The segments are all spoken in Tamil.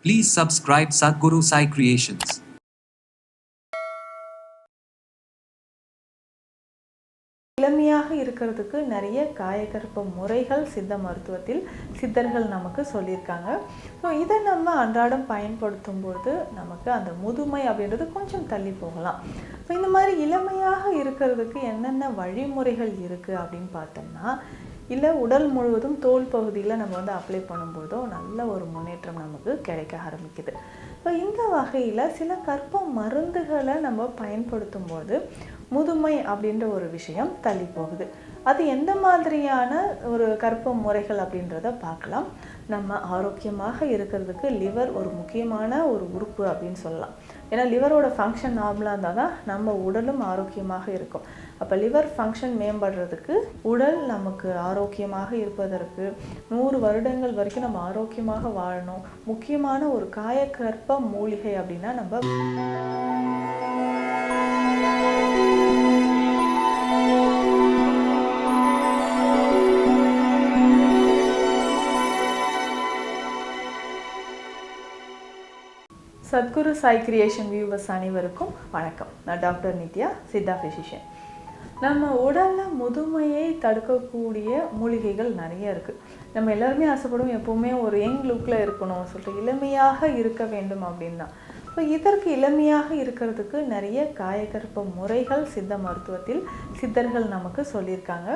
Please subscribe Sadhguru Sai Creations. இளமையாக இருக்கிறதுக்கு நிறைய காயகற்ப முறைகள் சித்த மருத்துவத்தில் சித்தர்கள் நமக்கு சொல்லியிருக்காங்க. ஸோ இதை நம்ம அன்றாடம் பயன்படுத்தும் பொழுது நமக்கு அந்த முதுமை அப்படின்றது கொஞ்சம் தள்ளி போகலாம். ஸோ இந்த மாதிரி இளமையாக இருக்கிறதுக்கு என்னென்ன வழிமுறைகள் இருக்குது அப்படின்னு பார்த்தோம்னா, இல்லை உடல் முழுவதும் தோல் பகுதியில் நம்ம அப்ளை பண்ணும்போதோ நல்ல ஒரு முன்னேற்றம் நமக்கு கிடைக்க ஆரம்பிக்குது. ஸோ இந்த வகையில் சில கற்ப மருந்துகளை நம்ம பயன்படுத்தும் போது முதுமை அப்படின்ற ஒரு விஷயம் தள்ளி போகுது. அது எந்த மாதிரியான ஒரு கற்ப முறைகள் அப்படின்றத பார்க்கலாம். நம்ம ஆரோக்கியமாக இருக்கிறதுக்கு லிவர் ஒரு முக்கியமான ஒரு உறுப்பு அப்படின்னு சொல்லலாம். ஏன்னா லிவரோட ஃபங்க்ஷன் நார்மலாக இருந்தால் தான் நம்ம உடலும் ஆரோக்கியமாக இருக்கும். அப்போ லிவர் ஃபங்க்ஷன் மேம்படுறதுக்கு, உடல் நமக்கு ஆரோக்கியமாக இருப்பதற்கு, 100 வருடங்கள் வரைக்கும் நம்ம ஆரோக்கியமாக வாழணும். முக்கியமான ஒரு காயகற்ப மூலிகை அப்படின்னா நம்ம சத்குரு சாய் கிரியேஷன் வியூவர்ஸ் அனைவருக்கும் வணக்கம். நான் டாக்டர் நித்யா, சித்தா ஃபிசிஷியன். நம்ம உடலில் முதுமையை தடுக்கக்கூடிய மூலிகைகள் நிறைய இருக்குது. நம்ம எல்லாருமே ஆசைப்படும் எப்போவுமே ஒரு யங் லுக்கில் இருக்கணும் சொல்லிட்டு, இளமையாக இருக்க வேண்டும் அப்படின்னு தான். ஸோ இதற்கு இளமையாக இருக்கிறதுக்கு நிறைய காயகற்ப முறைகள் சித்த மருத்துவத்தில் சித்தர்கள் நமக்கு சொல்லியிருக்காங்க.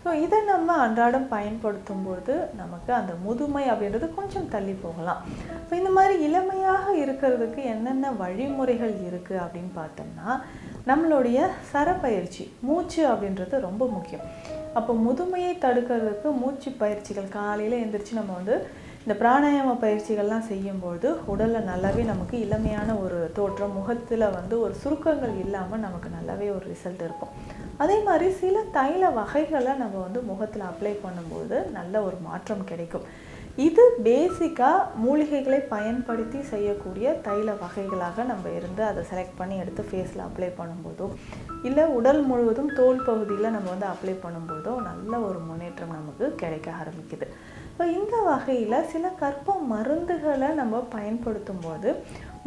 ஸோ இதை நம்ம அன்றாடம் பயன்படுத்தும் பொழுது நமக்கு அந்த முதுமை அப்படின்றது கொஞ்சம் தள்ளி போகலாம். ஸோ இந்த மாதிரி இளமையாக இருக்கிறதுக்கு என்னென்ன வழிமுறைகள் இருக்குது அப்படின்னு பார்த்தோம்னா, நம்மளுடைய சரப்பயிற்சி, மூச்சு அப்படின்றது ரொம்ப முக்கியம். அப்போ முதுமையை தடுக்கிறதுக்கு மூச்சு பயிற்சிகள், காலையில் எழுந்திரிச்சு நம்ம இந்த பிராணாயாம பயிற்சிகள்லாம் செய்யும்போது உடலில் நல்லாவே நமக்கு இளமையான ஒரு தோற்றம், முகத்தில் ஒரு சுருக்கங்கள் இல்லாமல் நமக்கு நல்லாவே ஒரு ரிசல்ட் இருக்கும். அதே மாதிரி சில தைல வகைகளை நம்ம முகத்தில் அப்ளை பண்ணும்போது நல்ல ஒரு மாற்றம் கிடைக்கும். இது பேசிக்காக மூலிகைகளை பயன்படுத்தி செய்யக்கூடிய தைல வகைகளாக நம்ம இருந்து அதை செலக்ட் பண்ணி எடுத்து ஃபேஸில் அப்ளை பண்ணும்போதோ, இல்லை உடல் முழுவதும் தோல் பகுதியில் நம்ம அப்ளை பண்ணும்போதோ நல்ல ஒரு முன்னேற்றம் நமக்கு கிடைக்க ஆரம்பிக்குது. ஸோ இந்த வகையில் சில கற்ப மருந்துகளை நம்ம பயன்படுத்தும் போது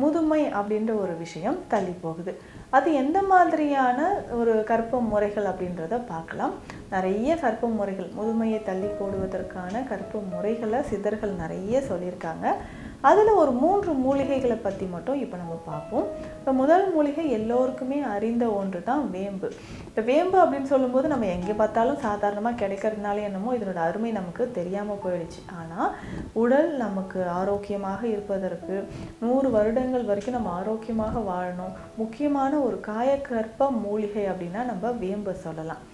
முதுமை அப்படின்ற ஒரு விஷயம் தள்ளி போகுது. அது எந்த மாதிரியான ஒரு கற்ப முறைகள் அப்படின்றத பார்க்கலாம். நிறைய கற்ப முறைகள், முதுமையை தள்ளி போடுவதற்கான கற்ப முறைகளை சித்தர்கள் நிறைய சொல்லியிருக்காங்க. அதில் ஒரு 3 மூலிகைகளை பற்றி மட்டும் இப்போ நம்ம பார்ப்போம். இப்போ முதல் மூலிகை எல்லோருக்குமே அறிந்த ஒன்று தான் வேம்பு. இப்போ வேம்பு அப்படின்னு சொல்லும்போது நம்ம எங்கே பார்த்தாலும் சாதாரணமாக கிடைக்கிறதுனால என்னமோ இதனோட அருமை நமக்கு தெரியாமல் போயிடுச்சு. ஆனால் உடல் நமக்கு ஆரோக்கியமாக இருப்பதற்கு, 100 வருடங்கள் வரைக்கும் நம்ம ஆரோக்கியமாக வாழணும். முக்கியமான ஒரு காயகற்ப மூலிகை அப்படின்னா நம்ம வேம்பு சொல்லலாம்.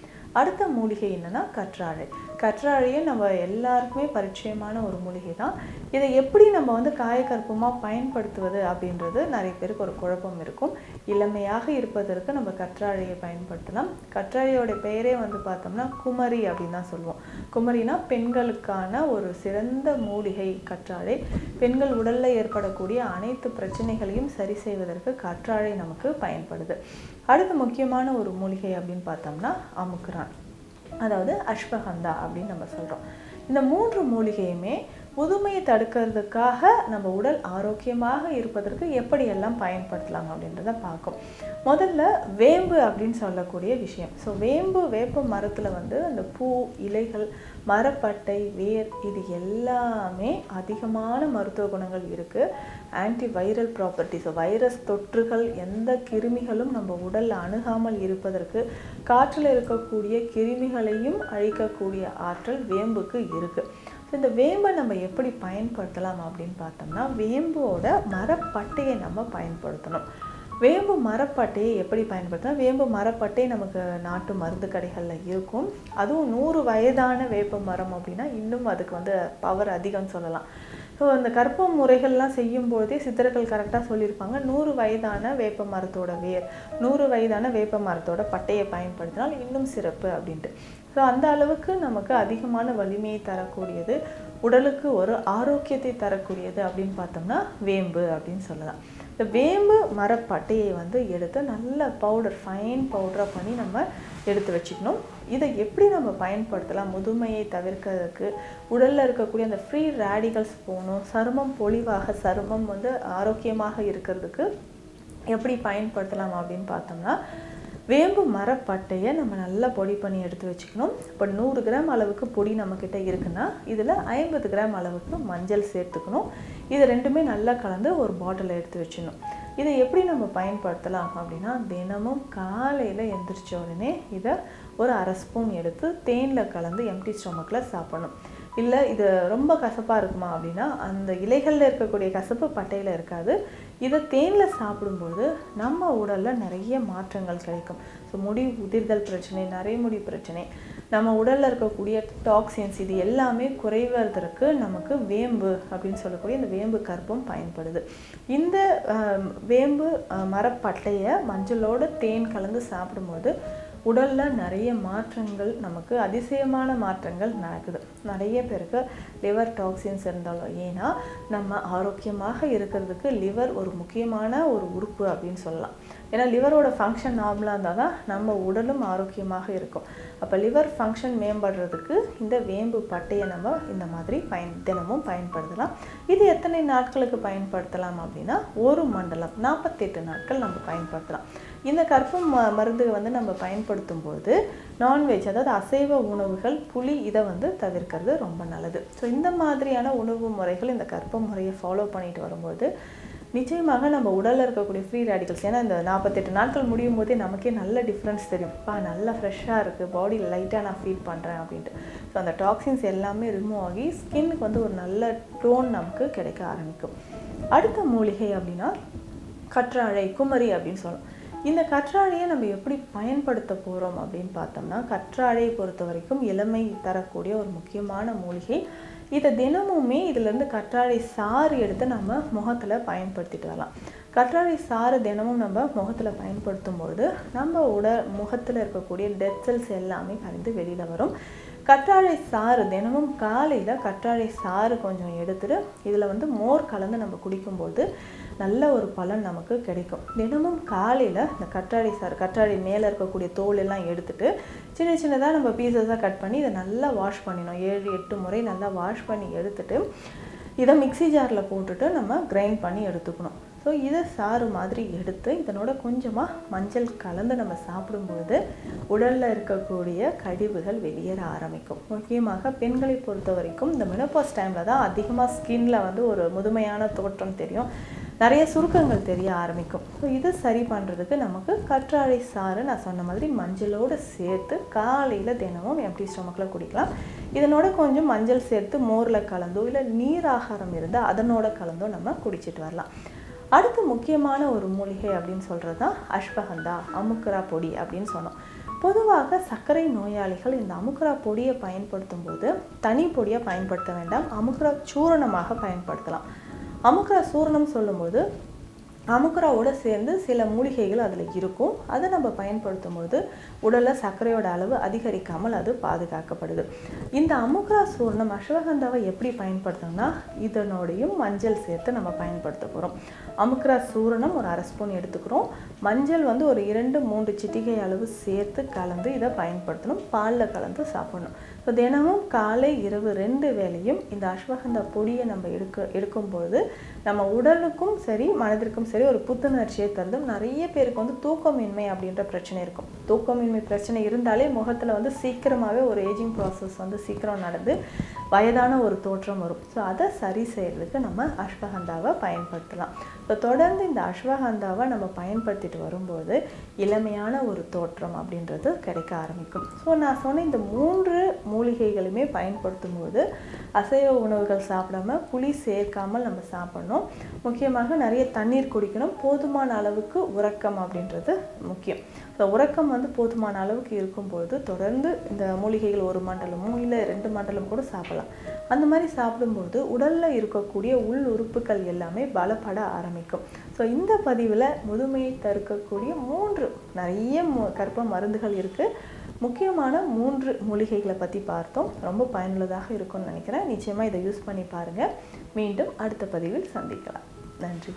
அடுத்த மூலிகை என்னென்னா கற்றாழை. கற்றாழையே நம்ம எல்லாருக்குமே பரிச்சயமான ஒரு மூலிகை தான். இதை எப்படி நம்ம காயகற்பமாக பயன்படுத்துவது அப்படின்றது நிறைய பேருக்கு ஒரு குழப்பம் இருக்கும். இளமையாக இருப்பதற்கு நம்ம கற்றாழையை பயன்படுத்தலாம். கற்றாழையோட பெயரே பார்த்தோம்னா குமரி அப்படின்னு தான் சொல்லுவோம். குமரினா பெண்களுக்கான ஒரு சிறந்த மூலிகை கற்றாழை. பெண்கள் உடலில் ஏற்படக்கூடிய அனைத்து பிரச்சனைகளையும் சரி செய்வதற்கு கற்றாழை நமக்கு பயன்படுது. அடுத்த முக்கியமான ஒரு மூலிகை அப்படின்னு பார்த்தோம்னா அமுக்குரான், அதாவது அஸ்வகந்தா அப்படின்னு நம்ம சொல்கிறோம். இந்த 3 மூலிகையுமே முதுமையை தடுக்கிறதுக்காக நம்ம உடல் ஆரோக்கியமாக இருப்பதற்கு எப்படியெல்லாம் பயன்படுத்தலாம் அப்படின்றத பார்க்கும். முதல்ல வேம்பு அப்படின்னு சொல்லக்கூடிய விஷயம். ஸோ வேப்ப மரத்தில் அந்த பூ, இலைகள், மரப்பட்டை, வேர் இது எல்லாமே அதிகமான மருத்துவ குணங்கள் இருக்குது. ஆன்டி வைரல் ப்ராப்பர்ட்டிஸ், வைரஸ் தொற்றுகள், எந்த கிருமிகளும் நம்ம உடலில் அணுகாமல் இருப்பதற்கு, காற்றில் இருக்கக்கூடிய கிருமிகளையும் அழிக்கக்கூடிய ஆற்றல் வேம்புக்கு இருக்குது. இந்த வேம்பை நம்ம எப்படி பயன்படுத்தலாம் அப்படின்னு பார்த்தோம்னா, வேம்போட மரப்பட்டையை நம்ம பயன்படுத்தணும். வேம்பு மரப்பட்டையை எப்படி பயன்படுத்தலாம்? வேம்பு மரப்பட்டை நமக்கு நாட்டு மருந்து கடைகளில் இருக்கும். அதுவும் 100 வயதான வேப்ப மரம் அப்படின்னா இன்னும் அதுக்கு பவர் அதிகம்னு சொல்லலாம். ஸோ அந்த கற்ப முறைகள்லாம் செய்யும்போதே சித்தர்கள் கரெக்டாக சொல்லியிருப்பாங்க, 100 வயதான வேப்ப மரத்தோட வேர், 100 வயதான வேப்ப மரத்தோட பட்டையை பயன்படுத்தினால் இன்னும் சிறப்பு அப்படின்ட்டு. ஸோ அந்த அளவுக்கு நமக்கு அதிகமான வலிமையை தரக்கூடியது, உடலுக்கு ஒரு ஆரோக்கியத்தை தரக்கூடியது அப்படின்னு பார்த்தோம்னா வேம்பு அப்படின்னு சொல்லலாம். இந்த வேம்பு மரப்பட்டையை வந்து எடுத்து நல்ல பவுடர், ஃபைன் பவுடராக பண்ணி நம்ம எடுத்து வச்சுக்கணும். இதை எப்படி நம்ம பயன்படுத்தலாம் முதுமையை தவிர்க்கிறதுக்கு, உடலில் இருக்கக்கூடிய அந்த ஃப்ரீ ரேடிகல்ஸ் போகணும், சருமம் பொலிவாக, சருமம் வந்து ஆரோக்கியமாக இருக்கிறதுக்கு எப்படி பயன்படுத்தலாம் அப்படின்னு பார்த்தோம்னா, வேம்பு மரப்பட்டையை நம்ம நல்லா பொடி பண்ணி எடுத்து வச்சுக்கணும். இப்போ 100 கிராம் அளவுக்கு பொடி நம்மக்கிட்ட இருக்குன்னா இதில் 50 கிராம் அளவுக்கு மஞ்சள் சேர்த்துக்கணும். இது ரெண்டுமே நல்லா கலந்து ஒரு பாட்டிலில் எடுத்து வச்சிடணும். இதை எப்படி நம்ம பயன்படுத்தலாம் அப்படின்னா, தினமும் காலையில் எந்திரிச்ச உடனே இதை ஒரு 1/2 ஸ்பூன் எடுத்து தேனில் கலந்து எம்டி ஸ்டொமக்கில் சாப்பிடணும். இல்லை இது ரொம்ப கசப்பாக இருக்குமா அப்படின்னா, அந்த இலைகளில் இருக்கக்கூடிய கசப்பு பட்டையில் இருக்காது. இதை தேனில் சாப்பிடும்போது நம்ம உடலில் நிறைய மாற்றங்கள் கிடைக்கும். ஸோ முடி உதிர்தல் பிரச்சனை, நரைமுடி பிரச்சனை, நம்ம உடலில் இருக்கக்கூடிய டாக்ஸின்ஸ் இது எல்லாமே குறைவதற்கு நமக்கு வேம்பு அப்படின்னு சொல்லக்கூடிய இந்த வேம்பு கற்பம் பயன்படுது. இந்த வேம்பு மரப்பட்டையை மஞ்சளோட தேன் கலந்து சாப்பிடும்போது உடலில் நிறைய மாற்றங்கள், நமக்கு அதிசயமான மாற்றங்கள் நடக்குது. நிறைய பேருக்கு லிவர் டாக்ஸின்ஸ் இருந்தாலும், ஏன்னா நம்ம ஆரோக்கியமாக இருக்கிறதுக்கு லிவர் ஒரு முக்கியமான ஒரு உறுப்பு அப்படின்னு சொல்லலாம். ஏன்னா லிவரோட ஃபங்க்ஷன் நார்மலாக இருந்தால் தான் நம்ம உடலும் ஆரோக்கியமாக இருக்கும். அப்போ லிவர் ஃபங்க்ஷன் மேம்படுறதுக்கு இந்த வேம்பு பட்டையை நம்ம இந்த மாதிரி தினமும் பயன்படுத்தலாம். இது எத்தனை நாட்களுக்கு பயன்படுத்தலாம் அப்படின்னா, ஒரு மண்டலம் 48 நாட்கள் நம்ம பயன்படுத்தலாம். இந்த கற்பம் மருந்து வந்து நம்ம பயன்படுத்தும் போது நான்வெஜ், அதாவது அசைவ உணவுகள், புளி இதை வந்து தவிர்க்கிறது ரொம்ப நல்லது. ஸோ இந்த மாதிரியான உணவு முறைகள், இந்த கற்ப முறையை ஃபாலோ பண்ணிட்டு வரும்போது நிச்சயமாக நம்ம உடலில் இருக்கக்கூடிய ஃப்ரீ ரேடிகல்ஸ், ஏன்னா இந்த 48 நாட்கள் முடியும் போதே நமக்கே நல்ல டிஃப்ரென்ஸ் தெரியும். நல்லா ஃப்ரெஷ்ஷாக இருக்குது, பாடி லைட்டாக நான் ஃபீல் பண்ணுறேன் அப்படின்ட்டு. ஸோ அந்த டாக்ஸின்ஸ் எல்லாமே ரிமூவ் ஆகி ஸ்கின்னுக்கு வந்து ஒரு நல்ல டோன் நமக்கு கிடைக்க ஆரம்பிக்கும். அடுத்த மூலிகை அப்படின்னா கற்றாழை, குமரி அப்படின்னு சொல்லலாம். இந்த கற்றாழையை நம்ம எப்படி பயன்படுத்த போகிறோம் அப்படின்னு பார்த்தோம்னா, கற்றாழையை பொறுத்த வரைக்கும் இளமை தரக்கூடிய ஒரு முக்கியமான மூலிகை. இதை தினமுமே இதிலேருந்து கற்றாழை சாறு எடுத்து நம்ம முகத்தில் பயன்படுத்திட்டு வரலாம். கற்றாழை சாறு தினமும் நம்ம முகத்தில் பயன்படுத்தும்போது நம்ம முகத்தில் இருக்கக்கூடிய டெட் செல்ஸ் எல்லாமே கரைந்து வெளியில் வரும். கற்றாழை சாறு தினமும் காலையில் கற்றாழை சாறு கொஞ்சம் எடுத்துகிட்டு இதில் வந்து மோர் கலந்து நம்ம குடிக்கும்போது நல்ல ஒரு பலன் நமக்கு கிடைக்கும். தினமும் காலையில் இந்த கற்றாழை சாறு, கற்றாழை மேலே இருக்கக்கூடிய தோல் எல்லாம் எடுத்துகிட்டு சின்ன சின்னதாக நம்ம பீசஸாக கட் பண்ணி இதை நல்லா வாஷ் பண்ணிடணும். 7-8 முறை நல்லா வாஷ் பண்ணி எடுத்துகிட்டு இதை மிக்சி ஜாரில் போட்டுட்டு நம்ம கிரைண்ட் பண்ணி எடுத்துக்கணும். ஸோ இதை சாறு மாதிரி எடுத்து இதனோட கொஞ்சமாக மஞ்சள் கலந்து நம்ம சாப்பிடும்போது உடலில் இருக்கக்கூடிய கழிவுகள் வெளியேற ஆரம்பிக்கும். முக்கியமாக பெண்களை பொறுத்த வரைக்கும் இந்த மெனோபாஸ் டைமில் தான் அதிகமாக ஸ்கின்ல வந்து ஒரு முதுமையான தோற்றம் தெரியும், நிறைய சுருக்கங்கள் தெரிய ஆரம்பிக்கும். ஸோ இதை சரி பண்ணுறதுக்கு நமக்கு கற்றாழை சாறு நான் சொன்ன மாதிரி மஞ்சளோடு சேர்த்து காலையில் தினமும் எம்டி ஸ்டொமக்கில் குடிக்கலாம். இதனோட கொஞ்சம் மஞ்சள் சேர்த்து மோரில் கலந்தோ இல்லை நீர் ஆகாரம் இருந்தால் அதனோட கலந்தோ நம்ம குடிச்சிட்டு வரலாம். அடுத்து முக்கியமான ஒரு மூலிகை அப்படின்னு சொல்கிறது தான் அஸ்வகந்தா, அமுக்குரா பொடி அப்படின்னு சொன்னோம். பொதுவாக சர்க்கரை நோயாளிகள் இந்த அமுக்குரா பொடியை பயன்படுத்தும் போது தனி பொடியை பயன்படுத்த வேண்டாம், அமுக்குரா சூரணமாக பயன்படுத்தலாம். அமுக்குரா சூரணம் சொல்லும்போது அமுக்குராவோடு சேர்ந்து சில மூலிகைகள் அதில் இருக்கும். அதை நம்ம பயன்படுத்தும் போது உடலில் சர்க்கரையோட அளவு அதிகரிக்காமல் அது பாதுகாக்கப்படுது. இந்த அமுக்குரா சூர்ணம் அஸ்வகந்தாவை எப்படி பயன்படுத்தணும்னா, இதனோடையும் மஞ்சள் சேர்த்து நம்ம பயன்படுத்த போகிறோம். அமுக்குரா சூரணம் ஒரு 1/2 ஸ்பூன் எடுத்துக்கிறோம். மஞ்சள் வந்து ஒரு 2-3 சிட்டிகை அளவு சேர்த்து கலந்து இதை பயன்படுத்தணும். பாலில் கலந்து சாப்பிடணும். ஸோ தினமும் காலை இரவு 2 வேளையும் இந்த அஸ்வகந்தா பொடியை நம்ம எடுக்கும்போது நம்ம உடலுக்கும் சரி மனதிற்கும் சரி ஒரு புத்துணர்ச்சியை தருது. நிறைய பேருக்கு வந்து தூக்கமின்மை அப்படின்ற பிரச்சனை இருக்கும். தூக்கமின்மை பிரச்சனை இருந்தாலே முகத்தில் வந்து சீக்கிரமாகவே ஒரு ஏஜிங் ப்ராசஸ் வந்து சீக்கிரம் நடந்து வயதான ஒரு தோற்றம் வரும். ஸோ அதை சரி செய்கிறதுக்கு நம்ம அஸ்வகந்தாவை பயன்படுத்தலாம். ஸோ தொடர்ந்து இந்த அஸ்வகந்தாவை நம்ம பயன்படுத்திட்டு வரும்போது இளமையான ஒரு தோற்றம் அப்படின்றது கிடைக்க ஆரம்பிக்கும். ஸோ நான் சொன்ன இந்த 3 மூலிகைகளுமே பயன்படுத்தும் போது அசைவ உணவுகள் சாப்பிடாம புளி சேர்க்காமல் நம்ம சாப்பிடணும். முக்கியமாக நிறைய தண்ணீர் குடிக்கணும். போதுமான அளவுக்கு உறக்கம் அப்படின்றது முக்கியம். ஸோ உறக்கம் வந்து போதுமான அளவுக்கு இருக்கும்போது தொடர்ந்து இந்த மூலிகைகள் 1 மண்டலமோ இல்லை 2 மண்டலம் கூட சாப்பிடலாம். அந்த மாதிரி சாப்பிடும்போது உடலில் இருக்கக்கூடிய உள் உறுப்புகள் எல்லாமே பலப்பட ஆரம்பிக்கும். ஸோ இந்த பதிவில் முதுமையை தடுக்கக்கூடிய 3 நிறைய கற்ப மருந்துகள் இருக்குது. முக்கியமான 3 மூலிகைகளை பற்றி பார்த்தோம். ரொம்ப பயனுள்ளதாக இருக்கும்னு நினைக்கிறேன். நிச்சயமாக இதை யூஸ் பண்ணி பாருங்கள். மீண்டும் அடுத்த பதிவில் சந்திக்கலாம். நன்றி.